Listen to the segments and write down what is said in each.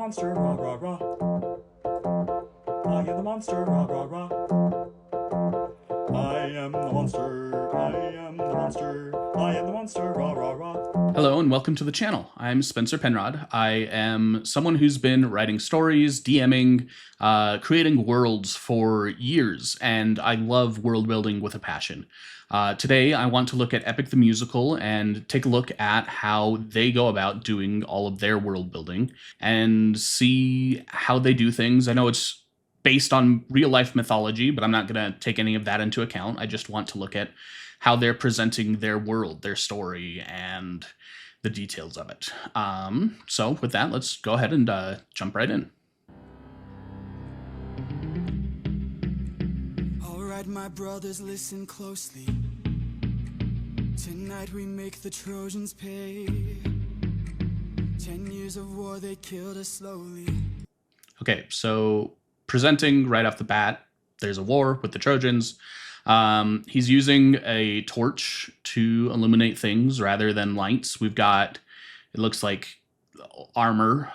monster, rah rah rah. I am the monster, rah rah rah. I am the monster, I am the monster, I am the monster, rah rah rah. Hello and welcome to the channel. I'm Spencer Penrod. I am someone who's been writing stories, DMing, creating worlds for years, and I love world building with a passion. Today I want to look at Epic the Musical and take a look at how they go about doing all of their world building and see how they do things. I know it's based on real life mythology, but I'm not going to take any of that into account. I just want to look at how they're presenting their world, their story, and the details of it. So with that, let's go ahead and jump right in. All right, my brothers, listen closely. Tonight we make the Trojans pay. 10 years of war, they killed us slowly. Okay, so presenting right off the bat, there's a war with the Trojans. He's using a torch to illuminate things rather than lights. We've got, it looks like, armor.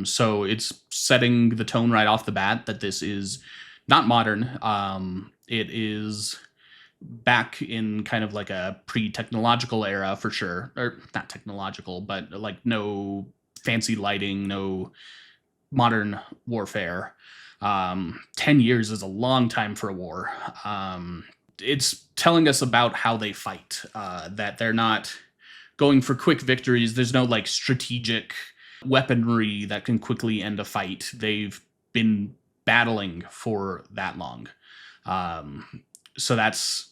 So it's setting the tone right off the bat that this is not modern. It is back in kind of like a pre-technological era for sure. Or not technological, but like no fancy lighting, no modern warfare. 10 years is a long time for a war. It's telling us about how they fight, that they're not going for quick victories. There's no like strategic weaponry that can quickly end a fight. They've been battling for that long. So that's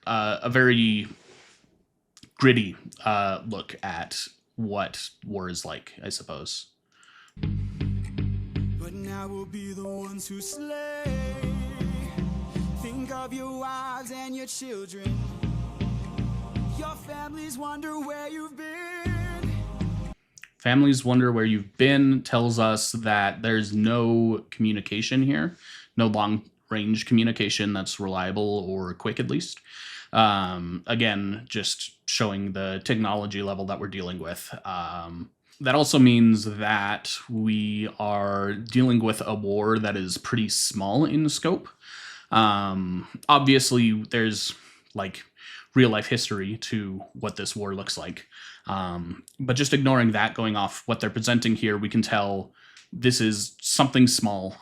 a very gritty look at what war is like, I suppose. But now we'll be the ones who slay. Think of your wives and your children. Your families wonder where you've been. Families wonder where you've been tells us that there's no communication here, no long-range communication that's reliable or quick, at least. Again, just showing the technology level that we're dealing with. That also means that we are dealing with a war that is pretty small in scope. Obviously, there's like real life history to what this war looks like. But just ignoring that, going off what they're presenting here, we can tell this is something small,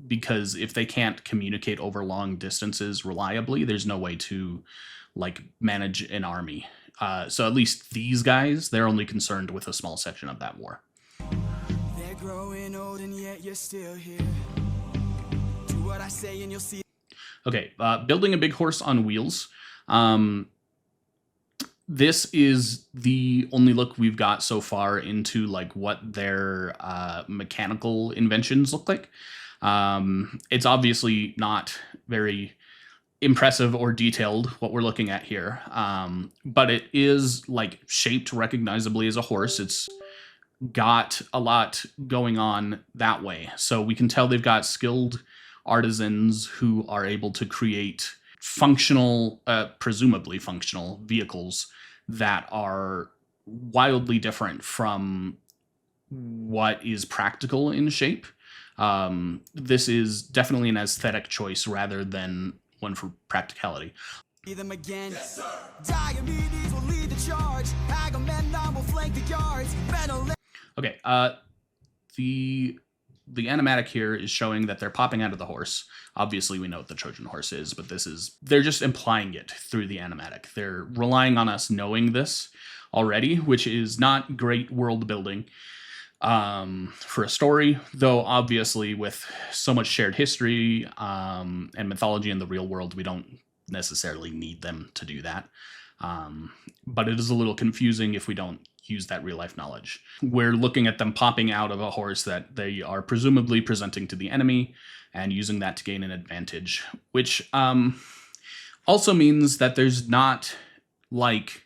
because if they can't communicate over long distances reliably, there's no way to like manage an army. So at least these guys, they're only concerned with a small section of that war. They're growing old and yet you're still here. Do what I say and you'll see. Okay, building a big horse on wheels. This is the only look we've got so far into like what their mechanical inventions look like. It's obviously not very impressive or detailed what we're looking at here, but it is like shaped recognizably as a horse. It's got a lot going on that way, so we can tell they've got skilled artisans who are able to create functional, presumably functional vehicles that are wildly different from what is practical in shape. This is definitely an aesthetic choice rather than one for practicality. See them again. Yes, Diomedes will lead the charge. Agamemnon will flank the yards. Okay, the animatic here is showing that they're popping out of the horse. Obviously, we know what the Trojan Horse is, but they're just implying it through the animatic. They're relying on us knowing this already, which is not great world building for a story, though obviously with so much shared history and mythology in the real world, we don't necessarily need them to do that. But it is a little confusing if we don't use that real life knowledge. We're looking at them popping out of a horse that they are presumably presenting to the enemy and using that to gain an advantage, which also means that there's not like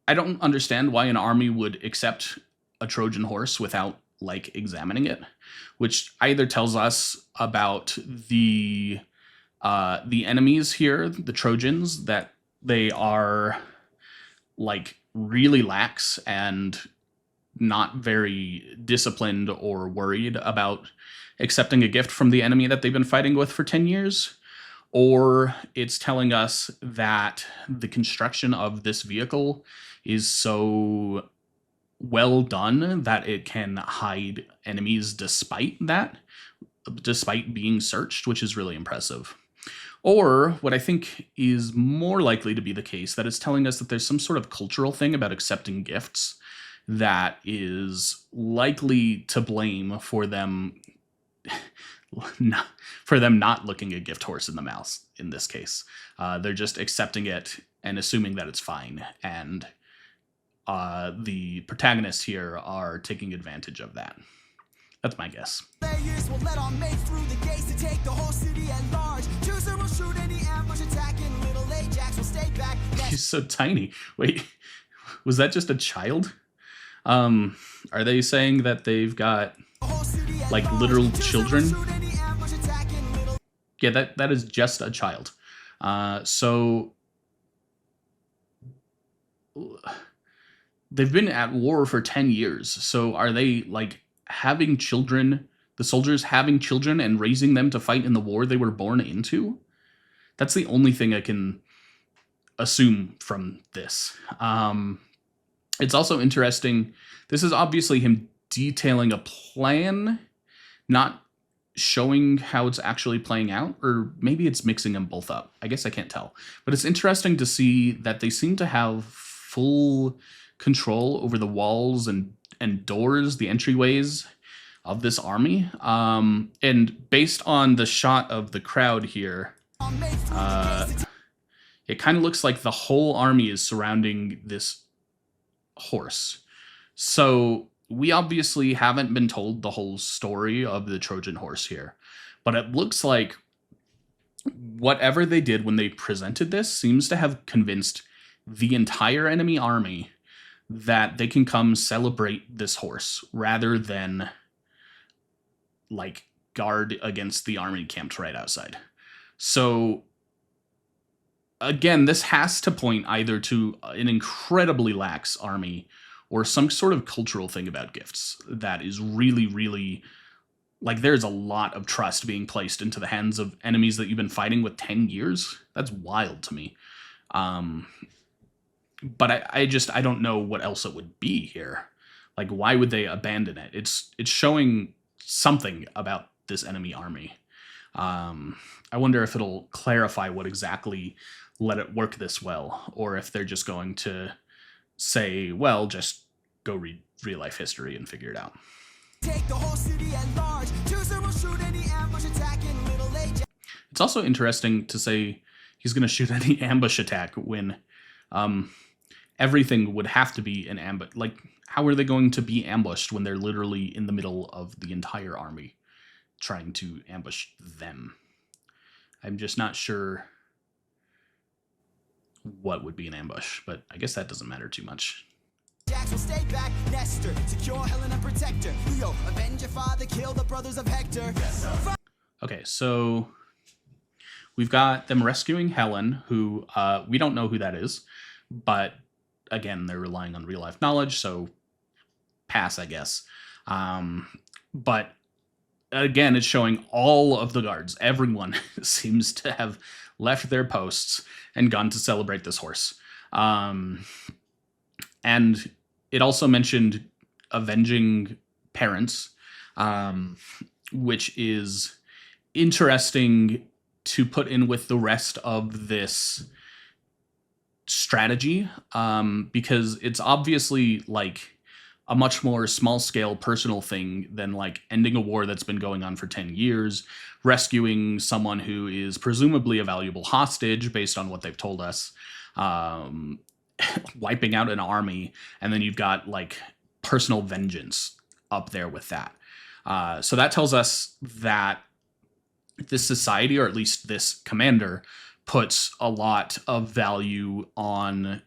I don't understand why an army would accept a Trojan horse without like examining it, which either tells us about the enemies here, the Trojans, that they are like really lax and not very disciplined or worried about accepting a gift from the enemy that they've been fighting with for 10 years, or it's telling us that the construction of this vehicle is so well done that it can hide enemies despite being searched, which is really impressive. Or what I think is more likely to be the case, that it's telling us that there's some sort of cultural thing about accepting gifts that is likely to blame for them not looking a gift horse in the mouth in this case. They're just accepting it and assuming that it's fine, and the protagonists here are taking advantage of that. That's my guess. Players will let our mates through the gates to take the whole city at large. Chooser will shoot any ambush attacking. Little Ajax will stay back. He's so tiny. Wait, was that just a child? Are they saying that they've got like literal children? Yeah, that is just a child. So they've been at war for 10 years. So are they like having children, the soldiers having children and raising them to fight in the war they were born into? That's the only thing I can assume from this. It's also interesting. This is obviously him detailing a plan, not showing how it's actually playing out, or maybe it's mixing them both up. I guess I can't tell. But it's interesting to see that they seem to have full control over the walls and doors, the entryways of this army. And based on the shot of the crowd here, it kind of looks like the whole army is surrounding this horse. So we obviously haven't been told the whole story of the Trojan horse here, but it looks like whatever they did when they presented this seems to have convinced the entire enemy army that they can come celebrate this horse rather than like guard against the army camped right outside. So again, this has to point either to an incredibly lax army or some sort of cultural thing about gifts that is really, really, like, there's a lot of trust being placed into the hands of enemies that you've been fighting with 10 years. That's wild to me. But I don't know what else it would be here. Like, why would they abandon it? It's showing something about this enemy army. I wonder if it'll clarify what exactly let it work this well, or if they're just going to say, well, just go read real life history and figure it out. Take the whole city at large. Chooser will shoot any ambush attacking. Little Ajax. It's also interesting to say he's going to shoot any ambush attack when everything would have to be an ambush. Like, how are they going to be ambushed when they're literally in the middle of the entire army trying to ambush them? I'm just not sure what would be an ambush, but I guess that doesn't matter too much. Jax will stay back. Nestor, secure Helen and protect her. Leo, avenge your father, kill the brothers of Hector. Okay, so we've got them rescuing Helen, who we don't know who that is, but again, they're relying on real life knowledge, so pass, I guess. But again, it's showing all of the guards. Everyone seems to have left their posts and gone to celebrate this horse. And it also mentioned avenging parents, which is interesting to put in with the rest of this strategy, because it's obviously like a much more small scale personal thing than like ending a war that's been going on for 10 years, rescuing someone who is presumably a valuable hostage based on what they've told us, wiping out an army, and then you've got like personal vengeance up there with that. So that tells us that this society, or at least this commander, puts a lot of value on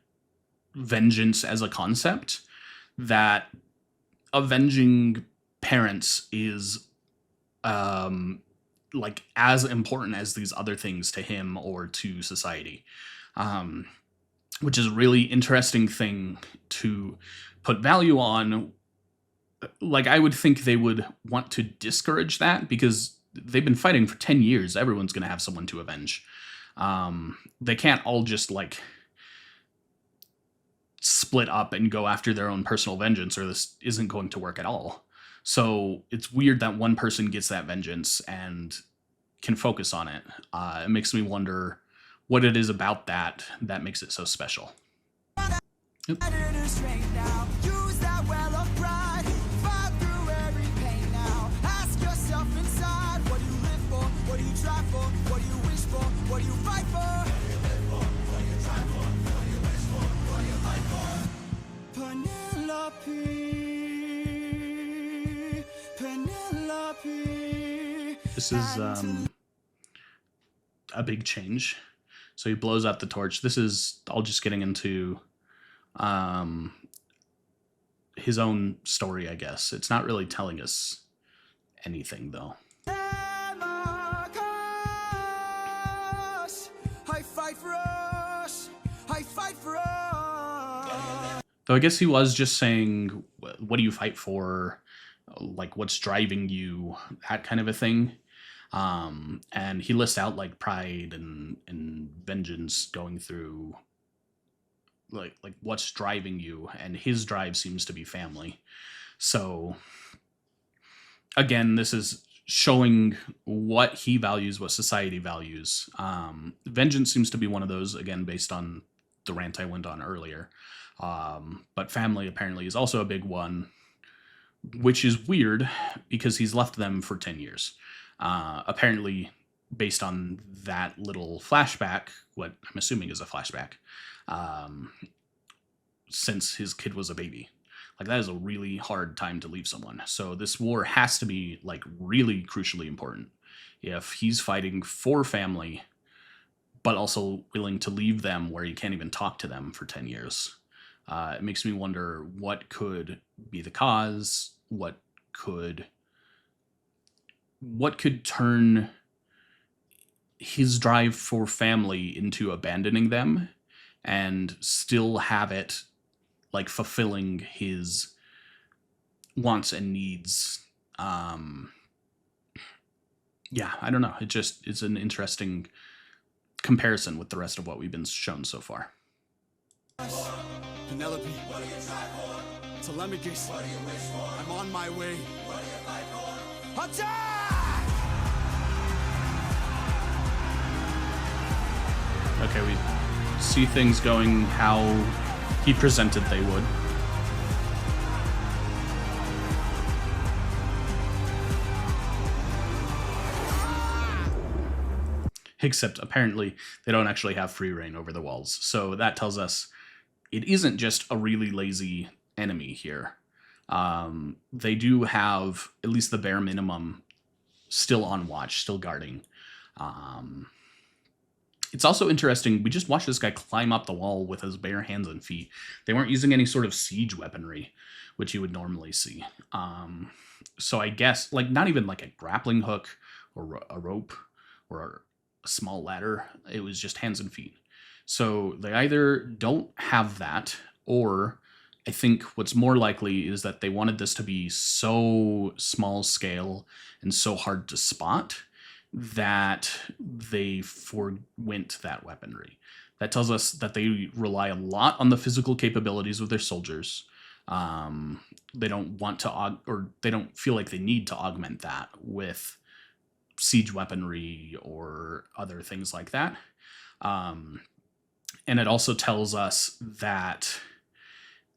vengeance as a concept, that avenging parents is like as important as these other things to him or to society. which is a really interesting thing to put value on. Like, I would think they would want to discourage that because they've been fighting for 10 years. Everyone's going to have someone to avenge. They can't all just, like, split up and go after their own personal vengeance, or this isn't going to work at all. So it's weird that one person gets that vengeance and can focus on it. It makes me wonder what it is about that makes it so special. Yep. Use that well of pride. Fight through every pain now. Ask yourself inside, what do you live for? What do you try for? What do you wish for? What do you fight for? What do you try for? What do you wish for? What do you fight for? Penelope. This is a big change. So he blows out the torch. This is all just getting into his own story, I guess. It's not really telling us anything, though. I fight for us. I fight for us. Though I guess he was just saying, what do you fight for? Like, what's driving you? That kind of a thing. And he lists out, like, pride and vengeance going through, like what's driving you, and his drive seems to be family. So again, this is showing what he values, what society values. Vengeance seems to be one of those, again, based on the rant I went on earlier. But family apparently is also a big one, which is weird because he's left them for 10 years. Apparently, based on that little flashback, what I'm assuming is a flashback, since his kid was a baby. Like, that is a really hard time to leave someone. So this war has to be, like, really crucially important if he's fighting for family, but also willing to leave them where he can't even talk to them for 10 years. It makes me wonder what could be the cause, what could turn his drive for family into abandoning them and still have it, like, fulfilling his wants and needs. Yeah, I don't know. It's an interesting comparison with the rest of what we've been shown so far. Penelope. Telemachus. I'm on my way. Attack! Okay, we see things going how he presented they would. Except apparently they don't actually have free reign over the walls. So that tells us it isn't just a really lazy enemy here. They do have at least the bare minimum still on watch, still guarding. It's also interesting, we just watched this guy climb up the wall with his bare hands and feet. They weren't using any sort of siege weaponry, which you would normally see. So I guess, like, not even like a grappling hook or a rope or a small ladder. It was just hands and feet. So they either don't have that, or I think what's more likely is that they wanted this to be so small scale and so hard to spot that they forwent that weaponry. That tells us that they rely a lot on the physical capabilities of their soldiers. They don't want to, or they don't feel like they need to augment that with siege weaponry or other things like that. And it also tells us that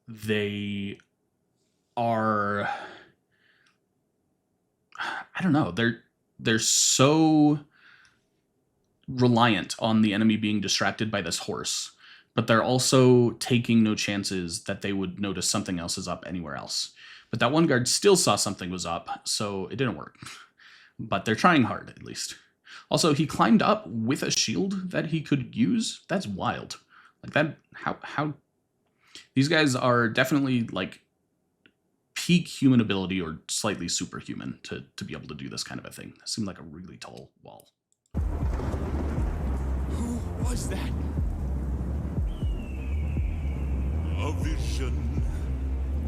they are, I don't know, they're so reliant on the enemy being distracted by this horse, but they're also taking no chances that they would notice something else is up anywhere else. But that one guard still saw something was up, so it didn't work. But they're trying hard, at least. Also, he climbed up with a shield that he could use. That's wild. Like, that, how these guys are definitely, like, peak human ability or slightly superhuman to be able to do this kind of a thing. It seemed like a really tall wall. Who was that? A vision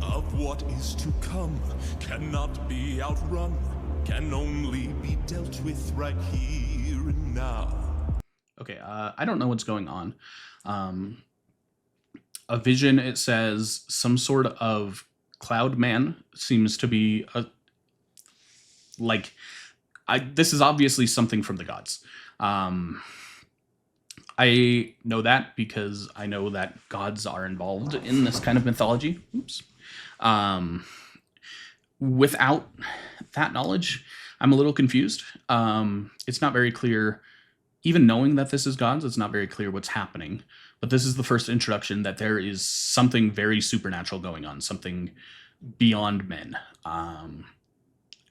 of what is to come cannot be outrun, can only be dealt with right here and now. Okay, I don't know what's going on. A vision, it says some sort of cloud man seems to be this is obviously something from the gods. I know that because I know that gods are involved in this kind of mythology. Oops. Without that knowledge, I'm a little confused. It's not very clear, even knowing that this is gods, it's not very clear what's happening. But this is the first introduction that there is something very supernatural going on, something beyond men.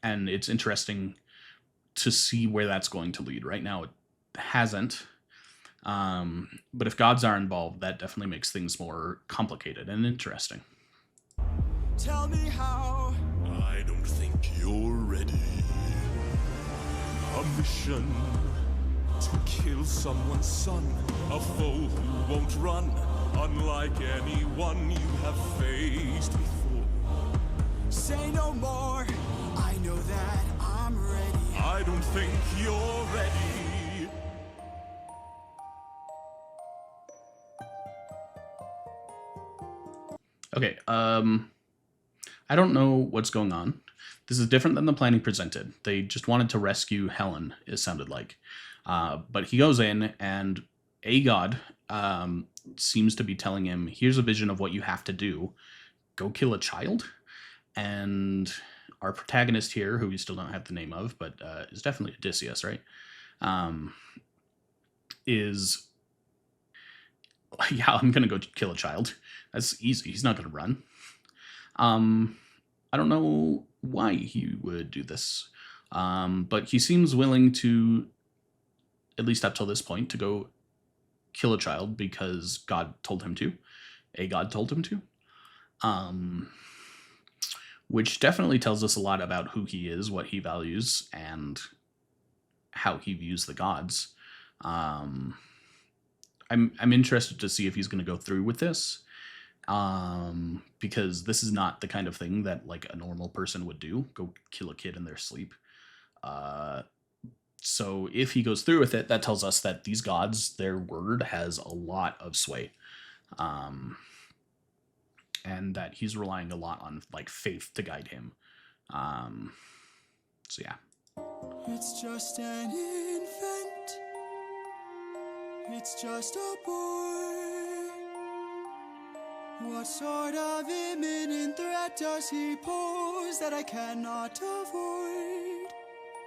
And it's interesting to see where that's going to lead. Right now, it hasn't. But if gods are involved, that definitely makes things more complicated and interesting. Tell me how. I don't think you're ready. A mission to kill someone's son, a foe who won't run, unlike anyone you have faced before. Say no more. I know that I'm ready. I don't think you're ready. Okay, I don't know what's going on. This is different than the plan he presented. They just wanted to rescue Helen, it sounded like. But he goes in, and a god seems to be telling him, here's a vision of what you have to do. Go kill a child. And our protagonist here, who we still don't have the name of, but is definitely Odysseus, right? Is, yeah, I'm going to go kill a child. That's easy. He's not going to run. I don't know why he would do this. But he seems willing to, at least up till this point, to go kill a child because God told him to. A god told him to. Which definitely tells us a lot about who he is, what he values, and how he views the gods. I'm interested to see if he's going to go through with this. Because this is not the kind of thing that like a normal person would do, go kill a kid in their sleep. So if he goes through with it, that tells us that these gods, their word has a lot of sway. And that he's relying a lot on like faith to guide him. So yeah. It's just an infant. It's just a boy. What sort of imminent threat does he pose that I cannot avoid?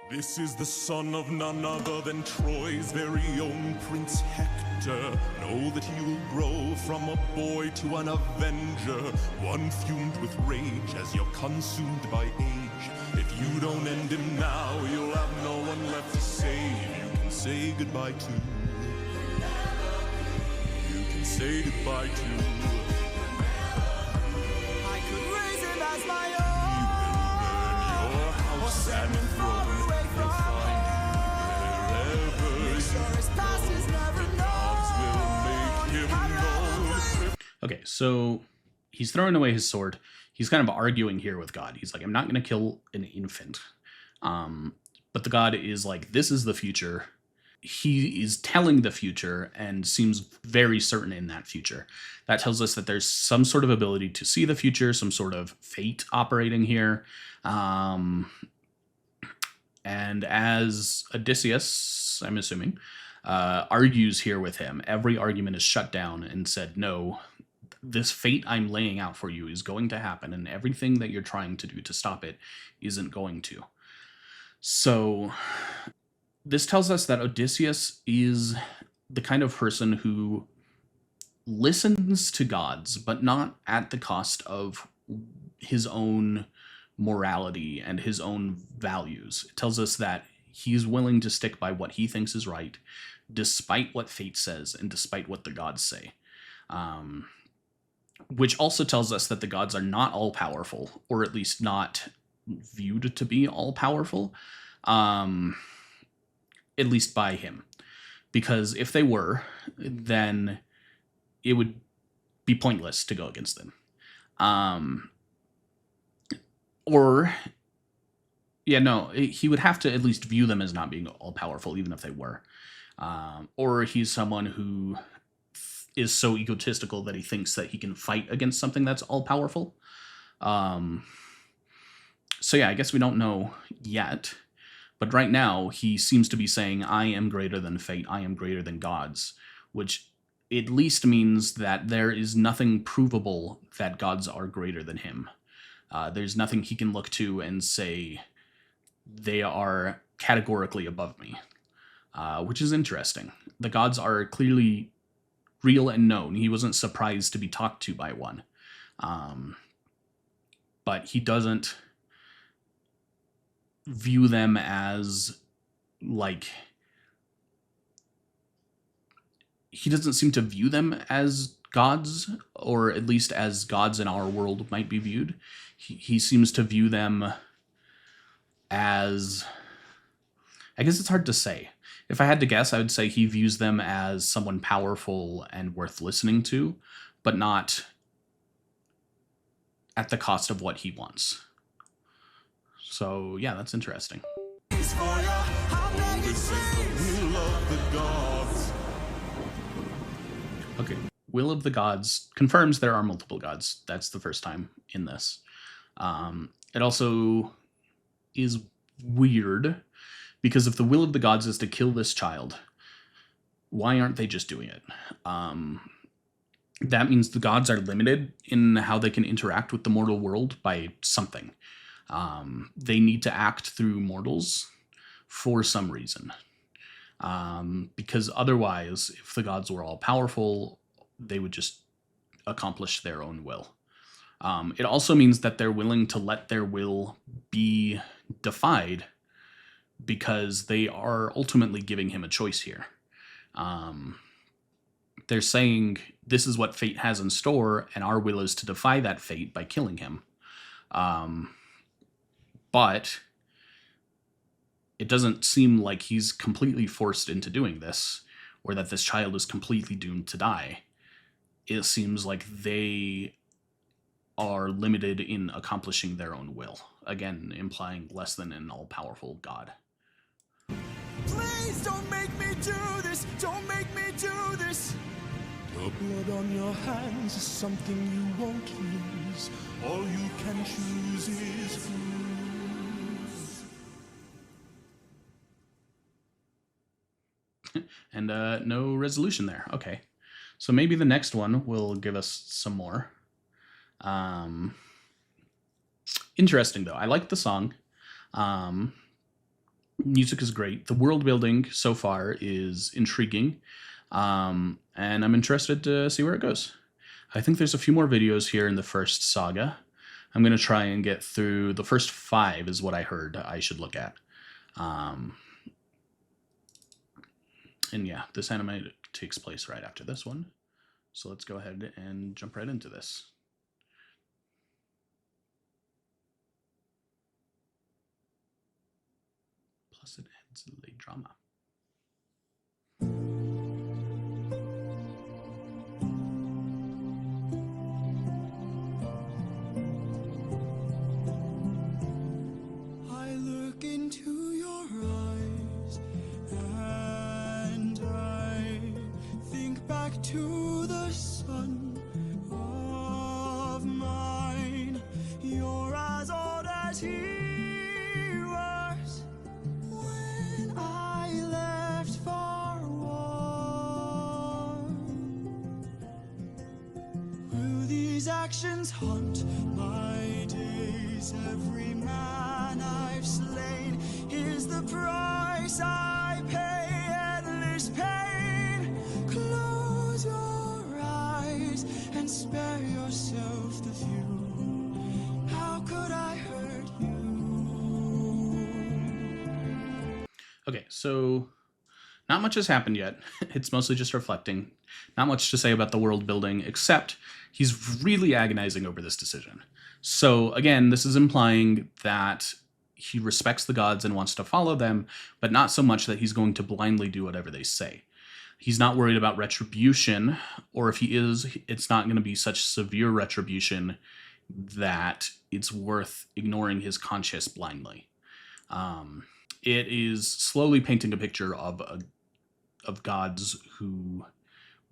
This is the son of none other than Troy's very own Prince Hector. Know that he will grow from a boy to an avenger, one fumed with rage as you're consumed by age. If you don't end him now, you'll have no one left to save. You can say goodbye to. You can say goodbye to. I could raise him as my He will burn your own, or house send and him far throne. away from He'll find you wherever sure his past is never gods will make him known. Okay, so he's throwing away his sword. He's kind of arguing here with God. He's like, I'm not going to kill an infant. But the god is like, this is the future. He is telling the future and seems very certain in that future. That tells us that there's some sort of ability to see the future, some sort of fate operating here. And as Odysseus, I'm assuming, argues here with him, every argument is shut down and said, no, this fate I'm laying out for you is going to happen, and everything that you're trying to do to stop it isn't going to. So this tells us that Odysseus is the kind of person who listens to gods, but not at the cost of his own morality and his own values. It tells us that he's willing to stick by what he thinks is right, despite what fate says and despite what the gods say. Which also tells us that the gods are not all-powerful, or at least not viewed to be all-powerful, at least by him. Because if they were, then it would be pointless to go against them. He would have to at least view them as not being all-powerful, even if they were. Or he's someone who is so egotistical that he thinks that he can fight against something that's all-powerful. I guess we don't know yet. But right now, he seems to be saying, I am greater than fate, I am greater than gods, which at least means that there is nothing provable that gods are greater than him. There's nothing he can look to and say, they are categorically above me, which is interesting. The gods are clearly real and known. He wasn't surprised to be talked to by one. But he doesn't view them as, like, he doesn't seem to view them as gods, or at least as gods in our world might be viewed. He seems to view them as, I guess it's hard to say. If I had to guess, I would say he views them as someone powerful and worth listening to, but not at the cost of what he wants. So, yeah, that's interesting. Okay, will of the gods confirms there are multiple gods. That's the first time in this. It also is weird, because if the will of the gods is to kill this child, why aren't they just doing it? That means the gods are limited in how they can interact with the mortal world by something. They need to act through mortals for some reason. Because otherwise, if the gods were all powerful, they would just accomplish their own will. It also means that they're willing to let their will be defied because they are ultimately giving him a choice here. They're saying, this is what fate has in store, and our will is to defy that fate by killing him. But it doesn't seem like he's completely forced into doing this, or that this child is completely doomed to die. It seems like they are limited in accomplishing their own will. Again, implying less than an all-powerful god. Please don't make me do this. Don't make me do this. The blood on your hands is something you won't lose. All you can choose is And no resolution there. Okay. So maybe the next one will give us some more. Interesting, though. I like the song. Music is great. The world building so far is intriguing. And I'm interested to see where it goes. I think there's a few more videos here in the first saga. I'm going to try and get through the first 5 is what I heard I should look at. And yeah, this anime takes place right after this one. So let's go ahead and jump right into this. Plus it adds late drama. I look into your eyes and I think back to the son of mine. You're as old as he was when I left for war. Will these actions haunt my days? Every man I've slain is the price I pay. Endless pain. Close your eyes and spare yourself the view. How could I hurt you? Okay, so not much has happened yet. It's mostly just reflecting. Not much to say about the world building, except he's really agonizing over this decision. So again, this is implying that he respects the gods and wants to follow them, but not so much that he's going to blindly do whatever they say. He's not worried about retribution, or if he is, it's not going to be such severe retribution that it's worth ignoring his conscience blindly. It is slowly painting a picture of gods who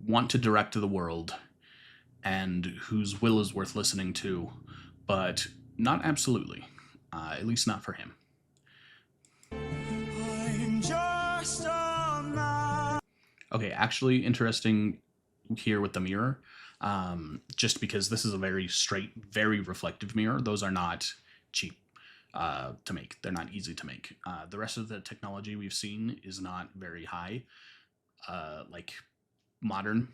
want to direct the world and whose will is worth listening to, but not absolutely, at least not for him. I'm just a man. Okay, actually interesting here with the mirror, just because this is a very straight, very reflective mirror. Those are not cheap to make. They're not easy to make. The rest of the technology we've seen is not very high, like modern.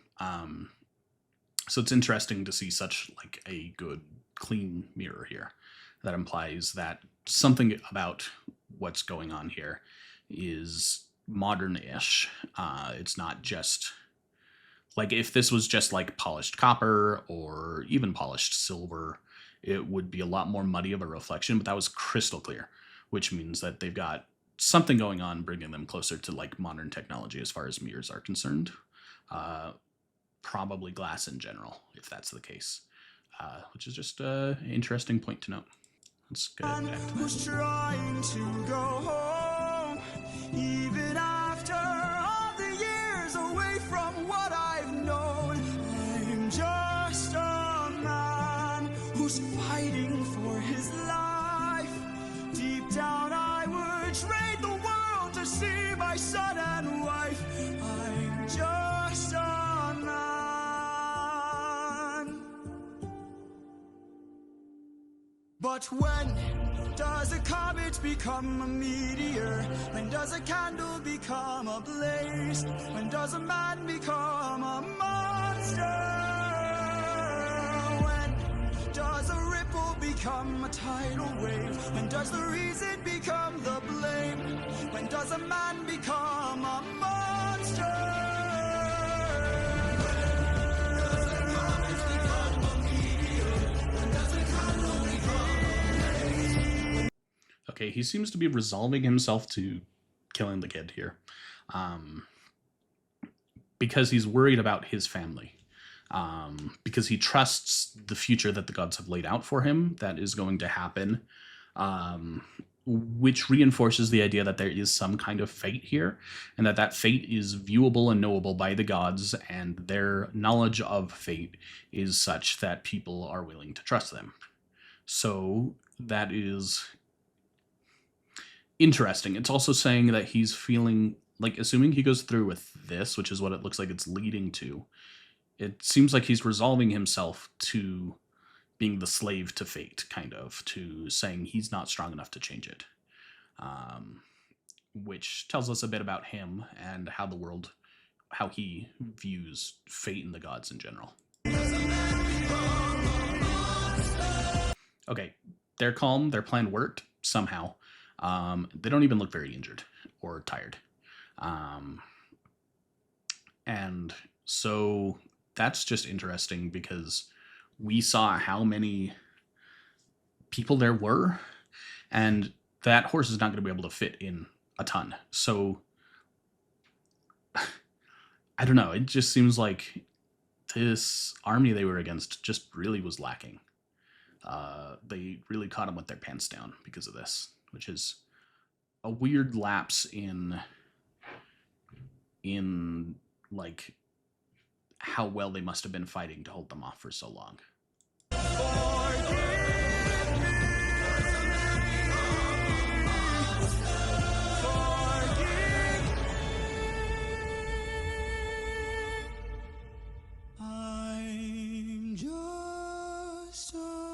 So it's interesting to see such like a good, clean mirror here. That implies that something about what's going on here is modern-ish. It's not just like, if this was just like polished copper or even polished silver, it would be a lot more muddy of a reflection, but that was crystal clear, which means that they've got something going on bringing them closer to like modern technology as far as mirrors are concerned. Probably glass in general, if that's the case, which is just an interesting point to note. Let's go back to that. Who's trying to go home, even after all the years away from what I've known. I'm just a man who's fighting for his life. Deep down I would trade the world to see my son and wife. I'm just a man. But when does a comet become a meteor? When does a candle become a blaze? When does a man become a monster? When does a ripple become a tidal wave? When does the reason become the blame? When does a man become a monster? Okay, he seems to be resolving himself to killing the kid here, because he's worried about his family, because he trusts the future that the gods have laid out for him that is going to happen, which reinforces the idea that there is some kind of fate here, and that fate is viewable and knowable by the gods, and their knowledge of fate is such that people are willing to trust them. So that is interesting. It's also saying that he's feeling like, assuming he goes through with this, which is what it looks like it's leading to, it seems like he's resolving himself to being the slave to fate, kind of, to saying he's not strong enough to change it, which tells us a bit about him and how the world, how he views fate and the gods in general. Okay, they're calm, their plan worked somehow. They don't even look very injured or tired. And so that's just interesting because we saw how many people there were, and that horse is not going to be able to fit in a ton. So I don't know. It just seems like this army they were against just really was lacking. They really caught them with their pants down because of this, which is a weird lapse in like how well they must have been fighting to hold them off for so long. I'm just a man.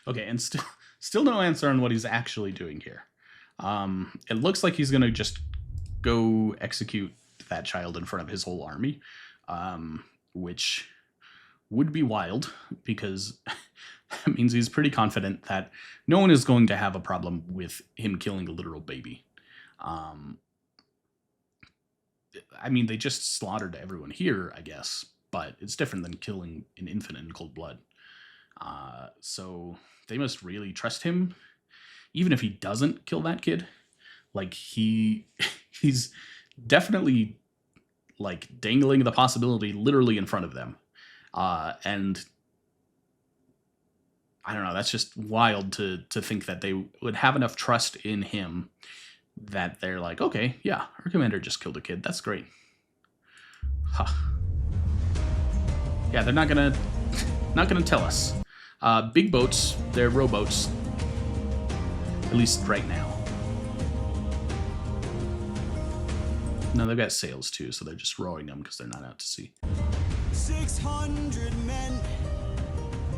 Okay, and still no answer on what he's actually doing here. It looks like he's going to just go execute that child in front of his whole army, which would be wild because that means he's pretty confident that no one is going to have a problem with him killing a literal baby. I mean, they just slaughtered everyone here, I guess, but it's different than killing an infant in cold blood. So they must really trust him. even if he doesn't kill that kid, like he's definitely like dangling the possibility literally in front of them. And I don't know, that's just wild to think that they would have enough trust in him that they're like, okay, yeah, our commander just killed a kid. That's great. Huh. Yeah, they're not gonna tell us. Big boats, they're rowboats, at least right now. No, they've got sails too, so they're just rowing them because they're not out to sea. 600 men,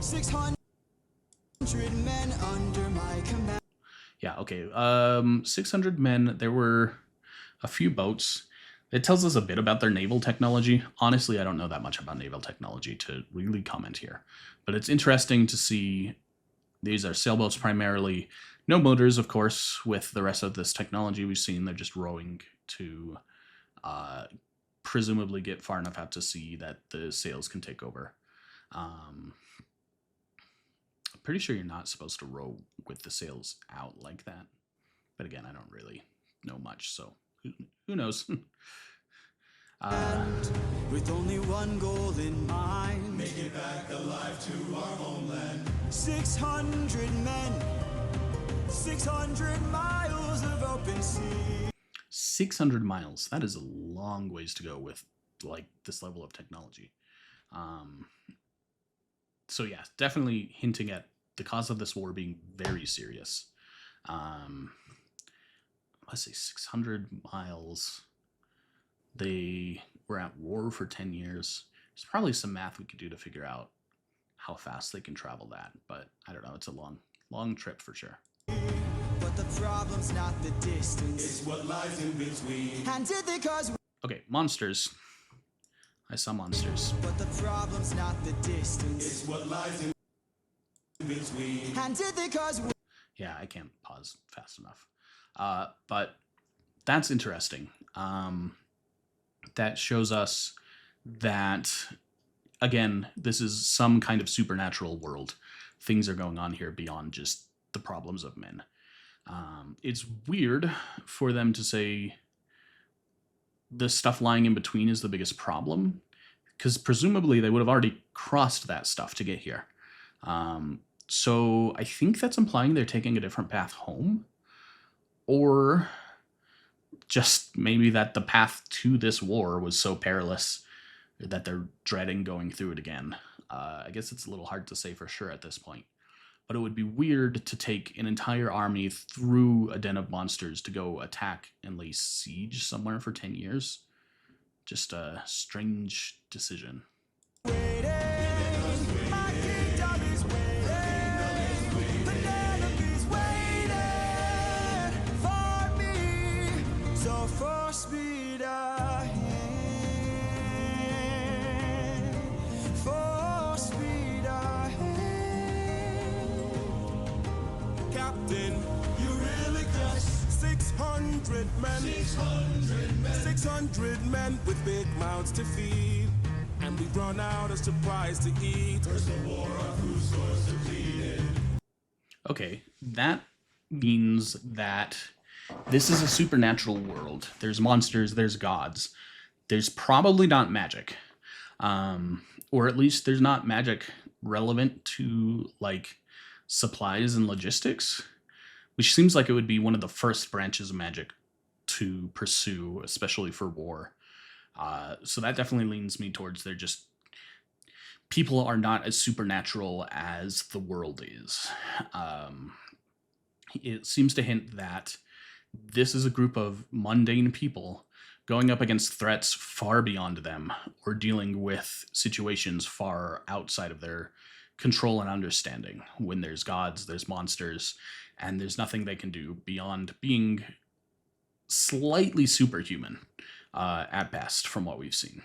600 men under my command. Yeah, okay. 600 men. There were a few boats. It tells us a bit about their naval technology. Honestly, I don't know that much about naval technology to really comment here. But it's interesting to see these are sailboats primarily. No motors, of course, with the rest of this technology we've seen. They're just rowing to presumably get far enough out to sea that the sails can take over. I'm pretty sure you're not supposed to row with the sails out like that. But again, I don't really know much, so who knows? With only one goal in mind, make it back alive to our homeland. 600 men, 600 miles of open sea. 600 miles. That is a long ways to go with like this level of technology. So yeah, definitely hinting at the cause of this war being very serious. Let's say 600 miles. They were at war for 10 years. There's probably some math we could do to figure out how fast they can travel that, but I don't know. It's a long trip for sure. But the problem's not the distance, it's what lies in between. And did they cause... Okay, monsters. I saw monsters. But the problem's not the distance, it's what lies in between. And did they cause... Yeah, I can't pause fast enough. But that's interesting. That shows us that, again, this is some kind of supernatural world. Things are going on here beyond just the problems of men. It's weird for them to say the stuff lying in between is the biggest problem, because presumably they would have already crossed that stuff to get here. So I think that's implying they're taking a different path home, or just maybe that the path to this war was so perilous that they're dreading going through it again. I guess it's a little hard to say for sure at this point, but it would be weird to take an entire army through a den of monsters to go attack and lay siege somewhere for 10 years. Just a strange decision. For speed ahead, for speed ahead. Captain, you really crushed 600 men. 600 men. 600 men with big mouths to feed. And we've run out of supplies to eat. Where's the war of whose stores depleted? Okay, that means that this is a supernatural world. There's monsters, there's gods. There's probably not magic. Or at least there's not magic relevant to like supplies and logistics, which seems like it would be one of the first branches of magic to pursue, especially for war. So that definitely leans me towards they're just... people are not as supernatural as the world is. It seems to hint that this is a group of mundane people going up against threats far beyond them, or dealing with situations far outside of their control and understanding. When there's gods, there's monsters, and there's nothing they can do beyond being slightly superhuman, at best, from what we've seen.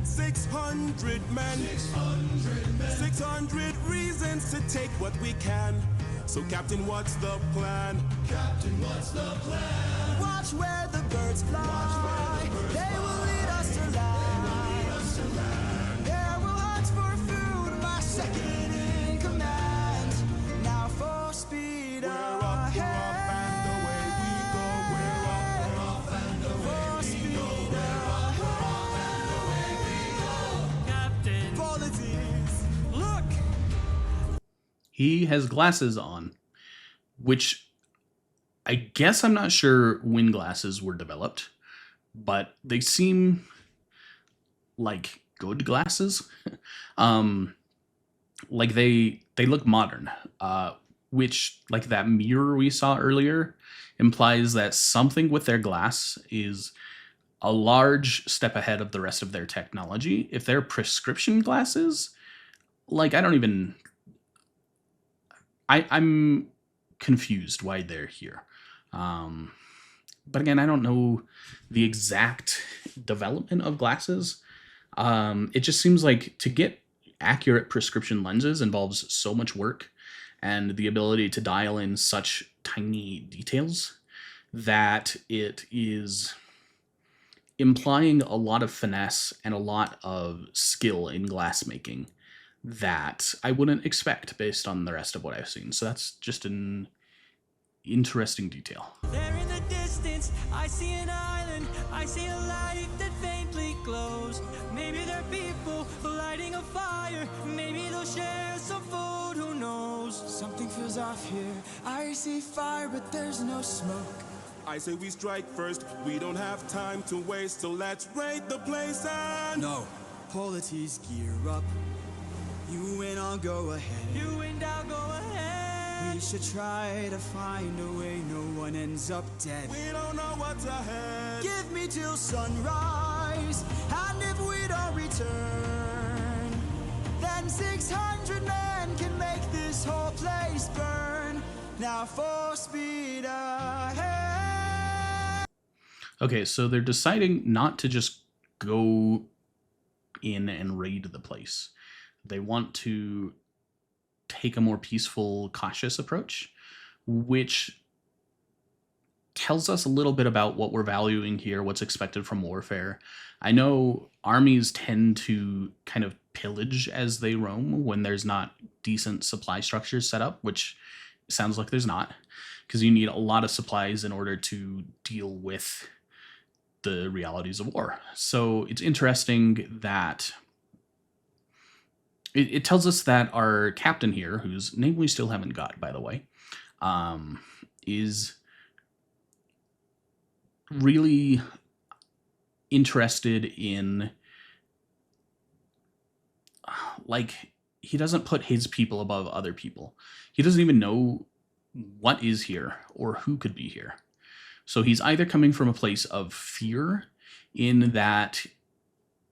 600 men, 600 men, 600 reasons to take what we can. So Captain, what's the plan? Captain, what's the plan? Watch where the birds fly. They will lead us to land. There will hunt for food, my second in command. Now for speed ahead. He has glasses on, which I guess I'm not sure when glasses were developed, but they seem like good glasses. Like they look modern, which, like that mirror we saw earlier, implies that something with their glass is a large step ahead of the rest of their technology. If they're prescription glasses, like I'm confused why they're here. But again, I don't know the exact development of glasses. It just seems like to get accurate prescription lenses involves so much work and the ability to dial in such tiny details that it is implying a lot of finesse and a lot of skill in glassmaking that I wouldn't expect based on the rest of what I've seen. So that's just an interesting detail. There in the distance, I see an island. I see a light that faintly glows. Maybe they're people lighting a fire. Maybe they'll share some food, who knows? Something feels off here. I see fire, but there's no smoke. I say we strike first, we don't have time to waste, so let's raid the place and... No. Polities gear up. You and I'll go ahead. You and I'll go ahead. We should try to find a way no one ends up dead. We don't know what's ahead. Give me till sunrise, and if we don't return, then 600 men can make this whole place burn. Now full speed ahead. Okay, so they're deciding not to just go in and raid the place. They want to take a more peaceful, cautious approach, which tells us a little bit about what we're valuing here, what's expected from warfare. I know armies tend to kind of pillage as they roam when there's not decent supply structures set up, which sounds like there's not, because you need a lot of supplies in order to deal with the realities of war. So it's interesting that it tells us that our captain here, whose name we still haven't got, by the way, is really interested in, like, he doesn't put his people above other people. He doesn't even know what is here or who could be here. So he's either coming from a place of fear in that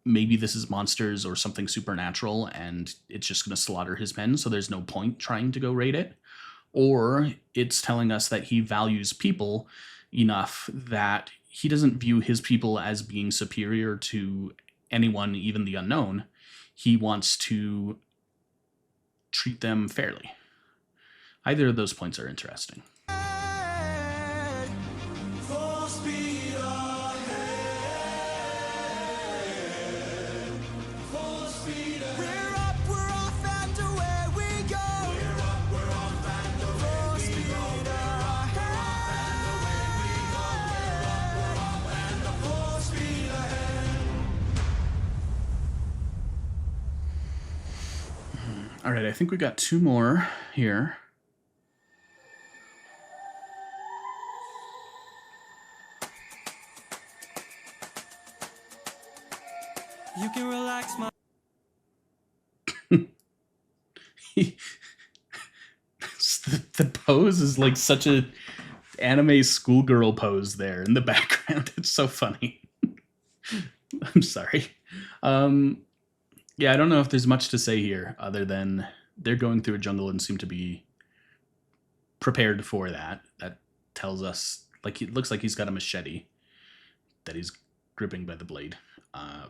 maybe this is monsters or something supernatural and it's just going to slaughter his men, so there's no point trying to go raid it. Or it's telling us that he values people enough that he doesn't view his people as being superior to anyone, even the unknown. He wants to treat them fairly. Either of those points are interesting. Full speed ahead. Full speed ahead. We're up, we're off, and away we go. We're up, we're off, and away we go. We're up, and full speed ahead. All right, I think we got two more here. You can relax my... The pose is like such a anime schoolgirl pose there in the background. It's so funny. I'm sorry. Yeah, I don't know if there's much to say here other than they're going through a jungle and seem to be prepared for that. That tells us, like, it looks like he's got a machete that he's gripping by the blade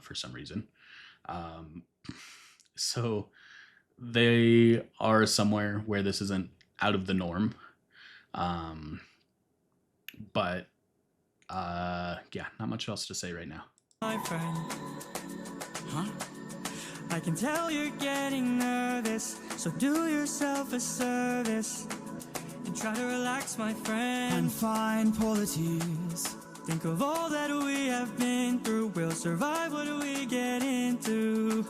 for some reason. So they are somewhere where this isn't out of the norm. But yeah, not much else to say right now. My friend. Huh? I can tell you're getting nervous, so do yourself a service and try to relax, my friend, and find polities. Think of all that we have been through. We'll survive what we get into.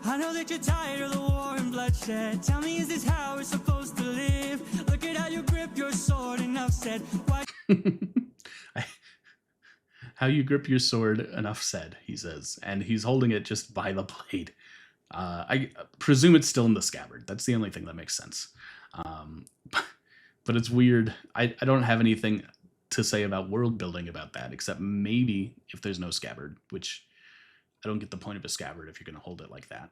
I know that you're tired of the war and bloodshed. Tell me, is this how we're supposed to live? Look at how you grip your sword, enough said. Why? How you grip your sword, enough said, he says. And he's holding it just by the blade. I presume it's still in the scabbard. That's the only thing that makes sense. But it's weird. I don't have anything to say about world building about that, except maybe if there's no scabbard, which I don't get the point of a scabbard if you're going to hold it like that.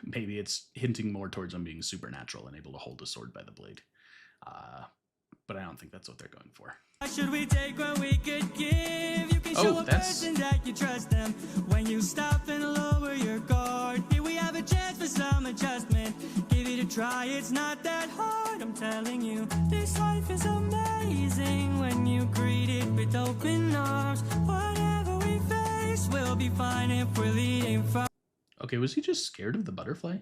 Maybe it's hinting more towards him being supernatural and able to hold a sword by the blade. But I don't think that's what they're going for. Should we take what we could give? You can show a person that you trust them when you stop and lower your guard. Here we have a chance for some adjustment. Give it a try, it's not that hard. I'm telling you, this life is amazing when you greet it with open arms. Whatever we face, we'll be fine if we're leading from. Okay, was he just scared of the butterfly?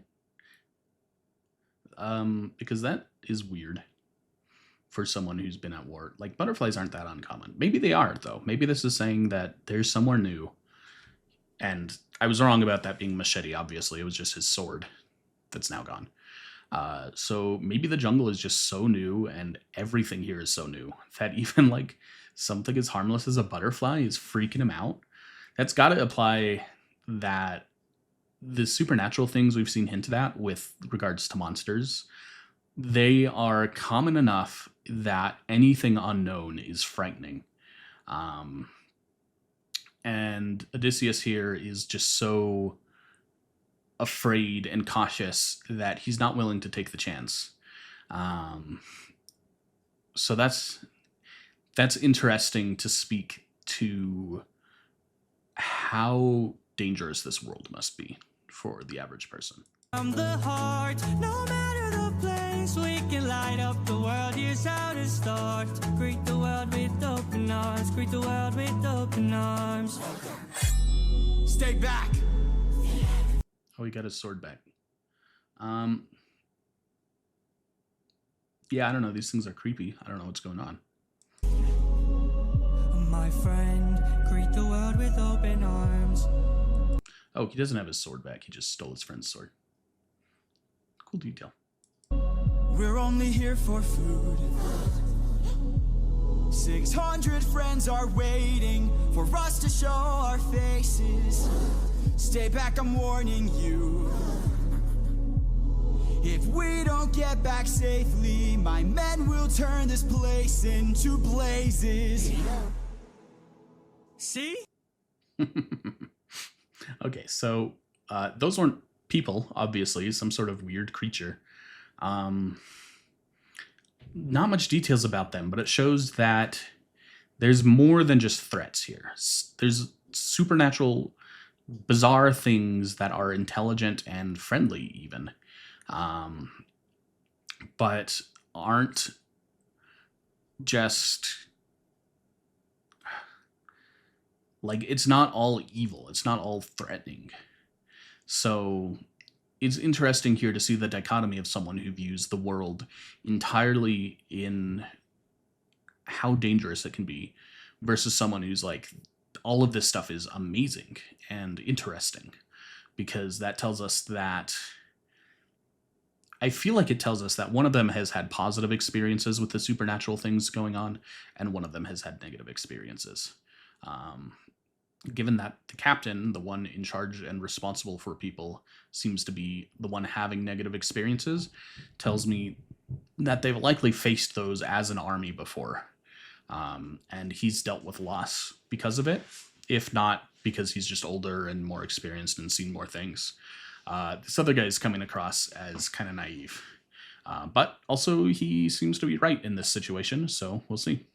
Because that is weird for someone who's been at war. Like, butterflies aren't that uncommon. Maybe they are, though. Maybe this is saying that there's somewhere new. And I was wrong about that being machete, obviously. It was just his sword that's now gone. So maybe the jungle is just so new, and everything here is so new, that even, like, something as harmless as a butterfly is freaking him out. That's got to apply that the supernatural things we've seen hinted at with regards to monsters, they are common enough that anything unknown is frightening. And Odysseus here is just so afraid and cautious that he's not willing to take the chance. So that's interesting to speak to how dangerous this world must be for the average person. From the heart, no matter the place, we can light up the world. Here's how to start. Greet the world with open arms. Greet the world with open arms. Stay back. Oh, he got his sword back. Yeah, I don't know. These things are creepy. I don't know what's going on. My friend, greet the world with open arms. Oh, he doesn't have his sword back. He just stole his friend's sword. Cool detail. We're only here for food. 600 friends are waiting for us to show our faces. Stay back, I'm warning you. If we don't get back safely, my men will turn this place into blazes. See? Okay, so those weren't people, obviously, some sort of weird creature. Not much details about them, but it shows that there's more than just threats here. There's supernatural, bizarre things that are intelligent and friendly, even. But aren't just... like, it's not all evil. It's not all threatening. So it's interesting here to see the dichotomy of someone who views the world entirely in how dangerous it can be versus someone who's like, all of this stuff is amazing and interesting, because that tells us that... I feel like it tells us that one of them has had positive experiences with the supernatural things going on, and one of them has had negative experiences. Given that the captain, the one in charge and responsible for people, seems to be the one having negative experiences, tells me that they've likely faced those as an army before. And he's dealt with loss because of it, if not because he's just older and more experienced and seen more things. This other guy is coming across as kind of naive. But also he seems to be right in this situation, so we'll see.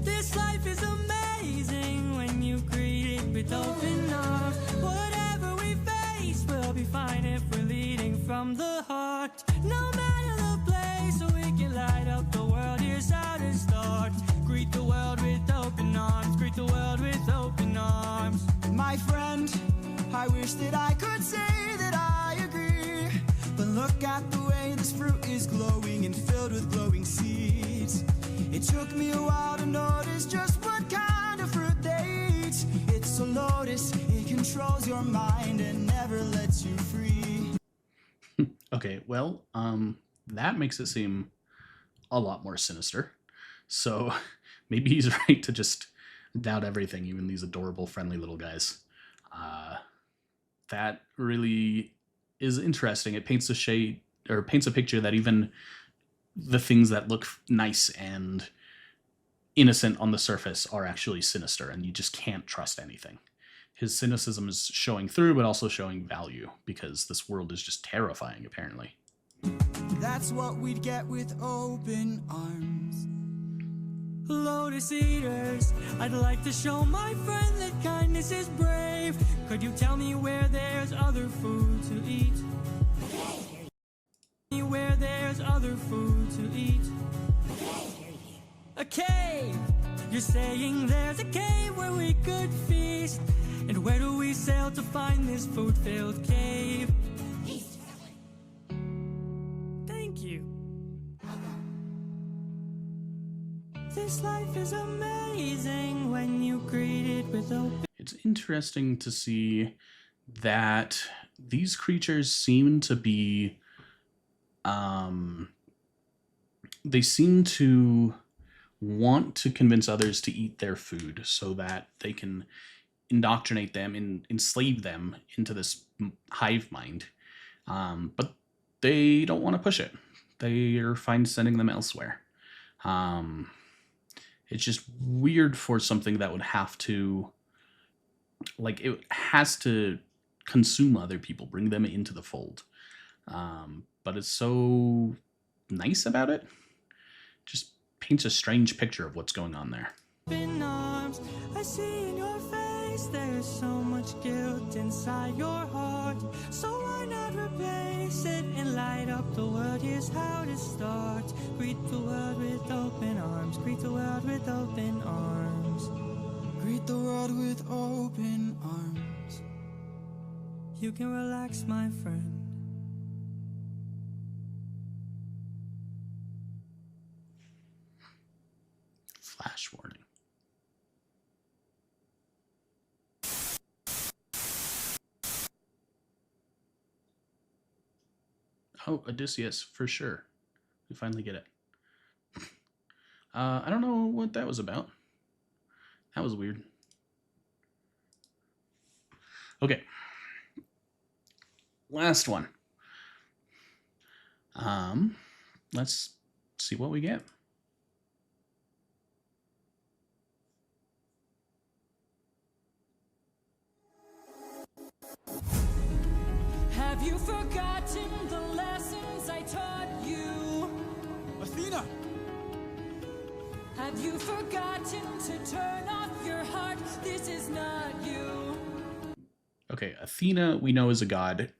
This life is amazing when you greet it with open arms. Whatever we face, we'll be fine if we're leading from the heart. No matter the place, so we can light up the world. Here's how to start. Greet the world with open arms. Greet the world with open arms. My friend, I wish that I could say that I agree, but look at the way this fruit is glowing and filled with glowing seeds. It took me a while to notice just what kind of fruit they eat. It's a lotus, it can controls your mind and never lets you free. Okay, well, that makes it seem a lot more sinister. So maybe he's right to just doubt everything, even these adorable, friendly little guys. That really is interesting. It paints a picture that even the things that look nice and innocent on the surface are actually sinister, and you just can't trust anything. His cynicism is showing through, but also showing value, because this world is just terrifying, apparently. That's what we'd get with open arms. Lotus eaters, I'd like to show my friend that kindness is brave. Could you tell me where there's other food to eat? Where there's other food to eat? A cave! You're saying there's a cave where we could feast. And where do we sail to find this food-filled cave? Thank you. This life is amazing when you greet it with open. It's interesting to see that these creatures seem to be, they seem to want to convince others to eat their food so that they can indoctrinate them and enslave them into this hive mind. But they don't want to push it. They are fine sending them elsewhere. It's just weird for something that would have to, like, it has to consume other people, bring them into the fold. But it's so nice about it. Just paints a strange picture of what's going on there. Open arms, I see in your face there's so much guilt inside your heart. So why not replace it and light up the world? Here's how to start. Greet the world with open arms. Greet the world with open arms. Greet the world with open arms. You can relax, my friend. Flash warning. Oh, Odysseus, for sure. We finally get it. I don't know what that was about. That was weird. Okay. Last one. Let's see what we get. Have you forgotten the lessons I taught you? Athena! Have you forgotten to turn off your heart? This is not you. Okay, Athena we know is a god.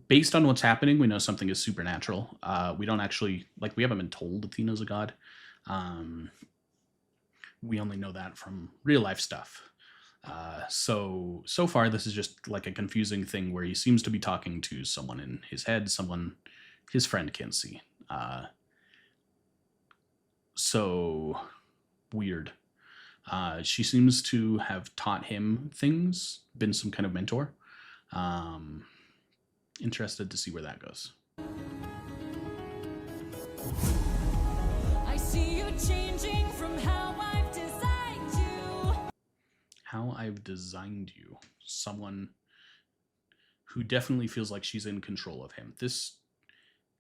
Based on what's happening, we know something is supernatural. We don't actually, like, we haven't been told Athena's a god. We only know that from real life stuff. So far, this is just like a confusing thing where he seems to be talking to someone in his head, someone his friend can't see. So weird. She seems to have taught him things, been some kind of mentor. Interested to see where that goes. I see you changing from how I've designed you. How I've designed you. Someone who definitely feels like she's in control of him. This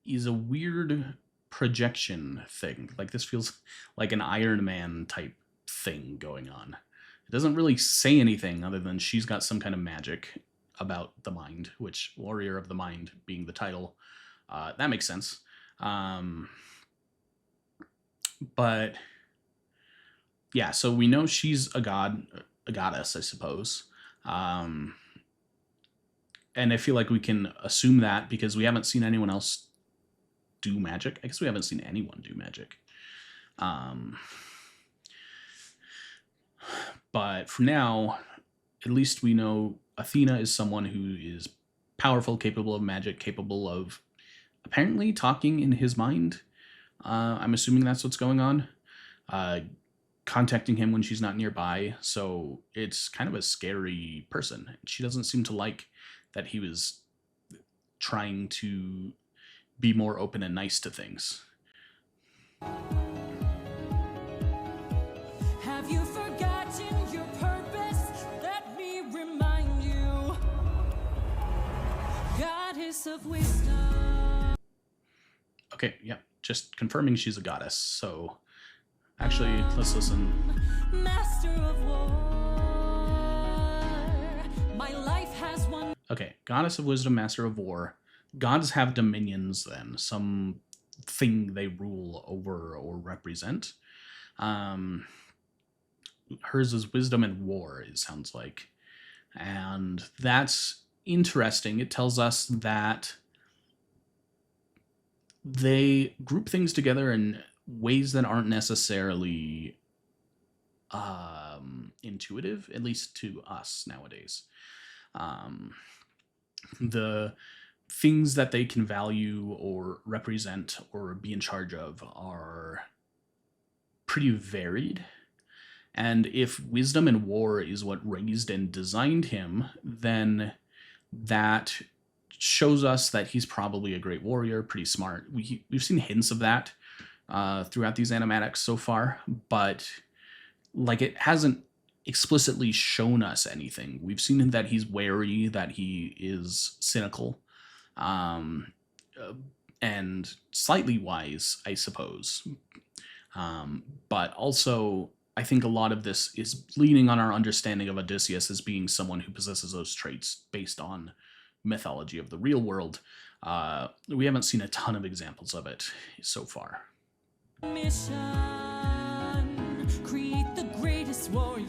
is a weird projection thing. Like, this feels like an Iron Man type thing going on. It doesn't really say anything other than she's got some kind of magic about the mind, which Warrior of the Mind being the title, that makes sense. But yeah, so we know she's a god, a goddess, I suppose. And I feel like we can assume that because we haven't seen anyone else do magic. I guess we haven't seen anyone do magic. But for now, at least we know Athena is someone who is powerful, capable of magic, capable of apparently talking in his mind. I'm assuming that's what's going on. contacting him when she's not nearby. So it's kind of a scary person. She doesn't seem to like that he was trying to be more open and nice to things. Have you forgotten your purpose? Let me remind you. Goddess of wisdom. Okay, yeah, just confirming she's a goddess. So actually, let's listen. Master of war. My life has one. Okay, goddess of wisdom, master of war. Gods have dominions then, some thing they rule over or represent. Hers is wisdom and war, it sounds like. And that's interesting. It tells us that they group things together in ways that aren't necessarily intuitive, at least to us nowadays. The things that they can value or represent or be in charge of are pretty varied. And if wisdom and war is what raised and designed him, then that shows us that he's probably a great warrior, pretty smart. We've seen hints of that throughout these animatics so far, but like it hasn't explicitly shown us anything. We've seen that he's wary, that he is cynical, and slightly wise, I suppose. But also, I think a lot of this is leaning on our understanding of Odysseus as being someone who possesses those traits based on mythology of the real world. We haven't seen a ton of examples of it so far. Mission. Create the greatest warrior.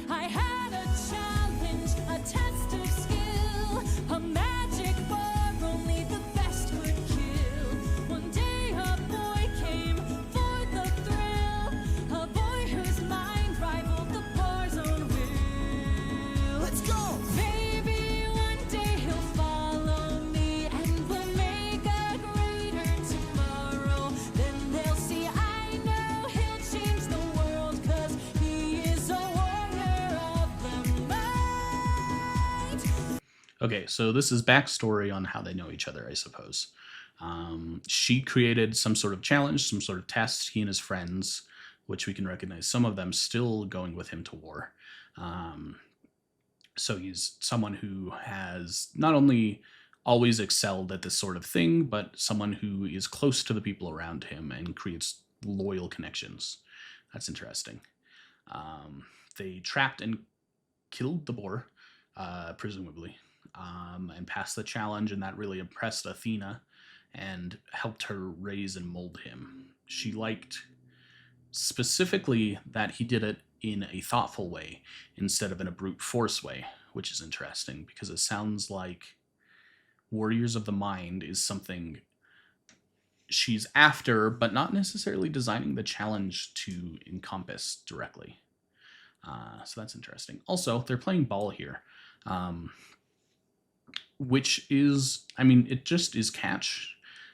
I had a challenge, a test of skill, a magic bar only the best could kill. One day a boy came for the thrill, a boy whose mind rivaled the bar's own will. Let's go! Maybe one day he'll follow me and we'll make a greater tomorrow. Then they'll see I know he'll change the world, 'cause he is a warrior of the night. Okay, so this is backstory on how they know each other, I suppose. She created some sort of challenge, some sort of test, he and his friends, which we can recognize some of them still going with him to war. So he's someone who has not only always excelled at this sort of thing, but someone who is close to the people around him and creates loyal connections. That's interesting. They trapped and killed the boar, presumably, and passed the challenge, and that really impressed Athena and helped her raise and mold him. She liked specifically that he did it in a thoughtful way instead of in a brute force way, which is interesting because it sounds like Warriors of the Mind is something she's after, but not necessarily designing the challenge to encompass directly. So that's interesting. Also, they're playing ball here, which is, I mean, it just is catch.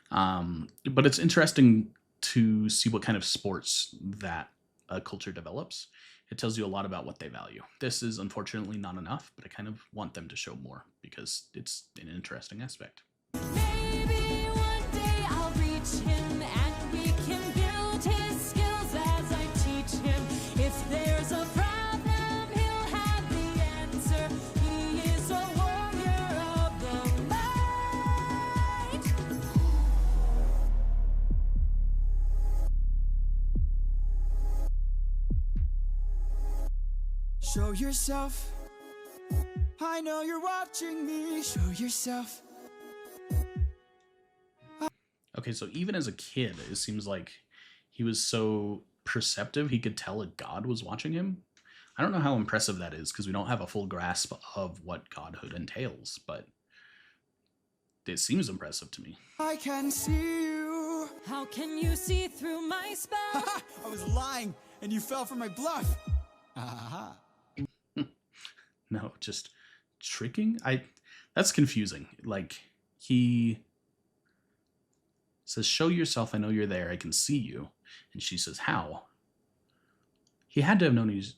But it's interesting to see what kind of sports that a culture develops. It tells you a lot about what they value. This is unfortunately not enough, but I kind of want them to show more because it's an interesting aspect. Maybe one day I'll reach him and we can build his skills as I teach him. If there's a problem, he'll have the answer. He is a warrior of the night. Show yourself. I know you're watching me. Show yourself. Okay, so even as a kid, it seems like he was so perceptive he could tell a god was watching him. I don't know how impressive that is because we don't have a full grasp of what godhood entails, but it seems impressive to me. I can see you. How can you see through my spell? I was lying, and you fell for my bluff. Aha. No, just tricking? That's confusing. Like, he says, show yourself, I know you're there, I can see you. And she says, how? He had to have known he's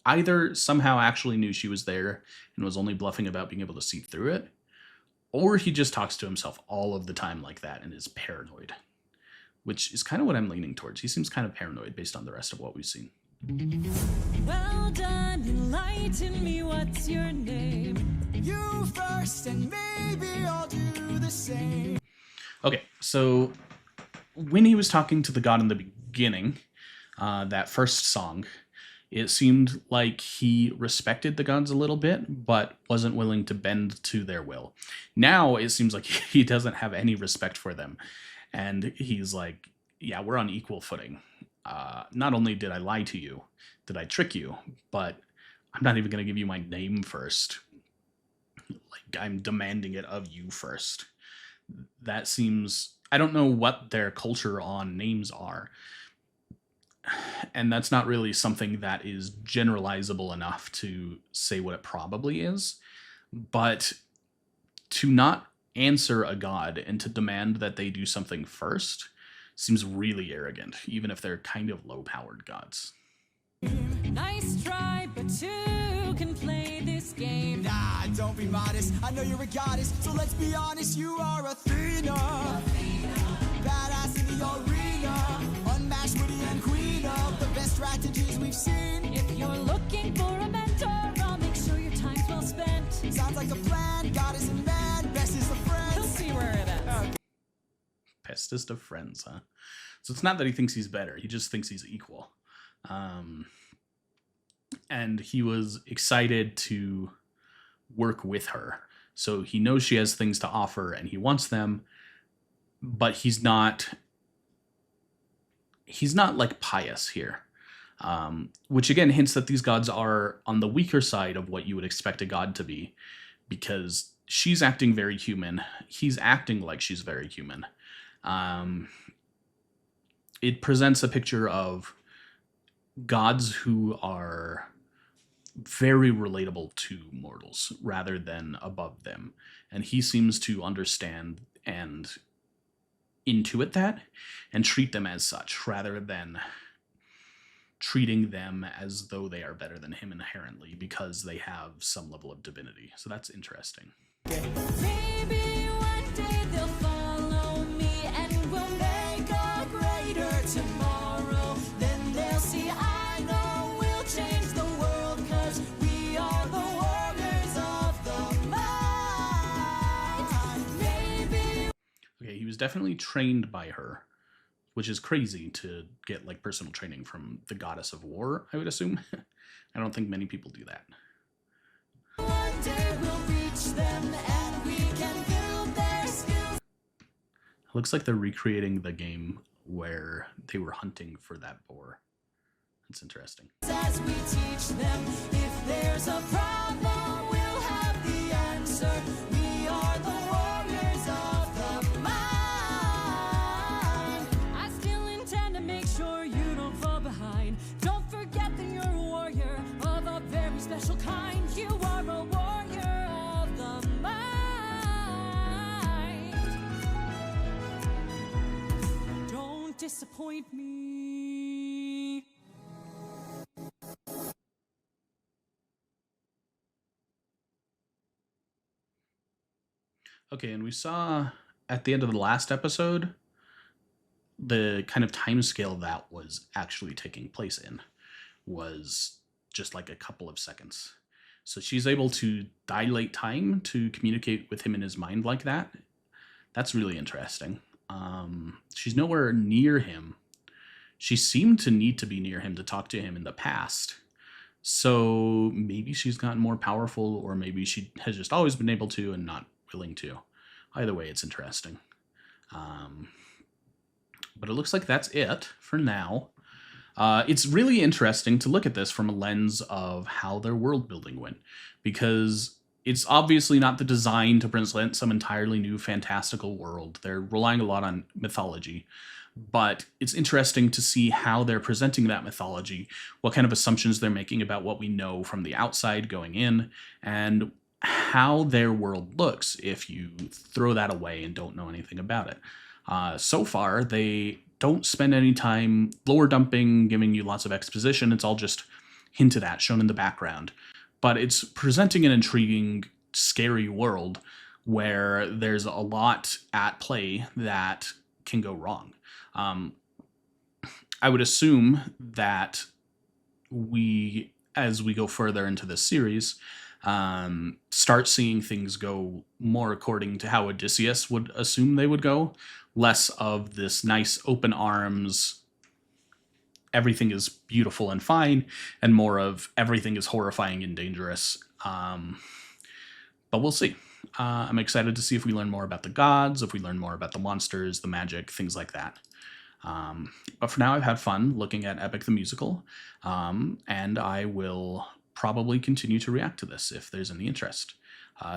either somehow actually knew she was there and was only bluffing about being able to see through it, or he just talks to himself all of the time like that and is paranoid, which is kind of what I'm leaning towards. He seems kind of paranoid based on the rest of what we've seen. Well done, enlighten me, what's your name? You first, and maybe I'll do the same. Okay, so when he was talking to the god in the beginning, that first song, it seemed like he respected the gods a little bit, but wasn't willing to bend to their will. Now it seems like he doesn't have any respect for them. And he's like, yeah, we're on equal footing. Not only did I lie to you, did I trick you, but I'm not even going to give you my name first. Like, I'm demanding it of you first. That seems... I don't know what their culture on names are. And that's not really something that is generalizable enough to say what it probably is. But to not answer a god and to demand that they do something first seems really arrogant, even if they're kind of low-powered gods. Nice try, but two can play this game. Nah, don't be modest. I know you're a goddess, so let's be honest. You are Athena. Badass in the arena. Unmatched, witty, and queen of the best strategies we've seen. If you're looking for a mentor, I'll make sure your time's well spent. Sounds like a plan. Goddess and man, best is the He'll friends. see where it ends. Bestest of friends, huh? So it's not that he thinks he's better. He just thinks he's equal. And he was excited to work with her. So he knows she has things to offer and he wants them, but he's not like pious here. Which again hints that these gods are on the weaker side of what you would expect a god to be, because she's acting very human. He's acting like she's very human. It presents a picture of gods who are very relatable to mortals rather than above them. And he seems to understand and intuit that and treat them as such rather than treating them as though they are better than him inherently because they have some level of divinity. So that's interesting. Maybe one day they'll follow me and we'll make a greater tomorrow. Then they'll see I know we'll change the world, 'cause we are the warriors of the mind. Maybe. Okay, he was definitely trained by her, which is crazy to get like personal training from the goddess of war, I would assume. I don't think many people do that. One day we'll reach them and we can build their skills. Looks like they're recreating the game where they were hunting for that boar. That's interesting. As we teach them, if there's a problem, we'll have the answer. We are the warriors of the mind. I still intend to make sure you don't fall behind. Don't forget that you're a warrior of a very special kind. You are a warrior of the mind. Don't disappoint me. Okay, and we saw at the end of the last episode the kind of time scale that was actually taking place in was just like a couple of seconds. So she's able to dilate time to communicate with him in his mind like that. That's really interesting. She's nowhere near him. She seemed to need to be near him to talk to him in the past. So maybe she's gotten more powerful, or maybe she has just always been able to and not willing to. Either way, it's interesting. But it looks like that's it for now. It's really interesting to look at this from a lens of how their world building went, because it's obviously not the design to present some entirely new fantastical world. They're relying a lot on mythology, but it's interesting to see how they're presenting that mythology, what kind of assumptions they're making about what we know from the outside going in, and how their world looks if you throw that away and don't know anything about it. So far, they don't spend any time lore dumping, giving you lots of exposition. It's all just hinted at, shown in the background. But it's presenting an intriguing, scary world where there's a lot at play that can go wrong. I would assume that as we go further into this series, start seeing things go more according to how Odysseus would assume they would go. Less of this nice open arms, everything is beautiful and fine, and more of everything is horrifying and dangerous. But we'll see. I'm excited to see if we learn more about the gods, if we learn more about the monsters, the magic, things like that. But for now, I've had fun looking at Epic the Musical, and I will probably continue to react to this if there's any interest.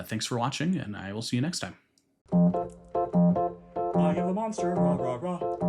Thanks for watching, and I will see you next time. I am the monster, rah rah rah.